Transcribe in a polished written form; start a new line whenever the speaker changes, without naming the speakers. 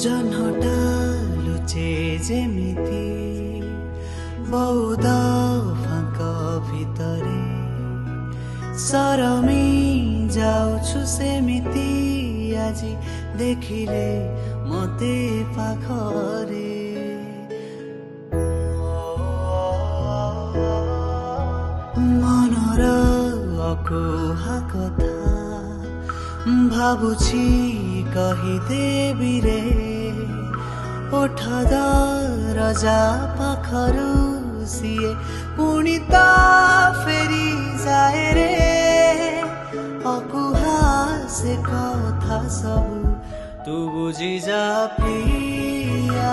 ଜହ୍ନଟା ଲୁଚେ ଯେମିତି ବଉଦ ଫାଙ୍କ ଭିତରେ ସରମି ଯାଉଛୁ ସେମିତି ଆଜି ଦେଖିଲେ ମତେ ପାଖରେ ମନର ଅକୁହା କଥା ଭାବୁଛି କହିଦେବି ରେ ଓଠ ଦରଜା ପାଖରୁ ସିଏ ପୁଣି ତ ଫେରି ଯାଏ ରେ ଅକୁହା ସେ କଥା ସବୁ ତୁ ବୁଝି ଯା ପ୍ରିୟା।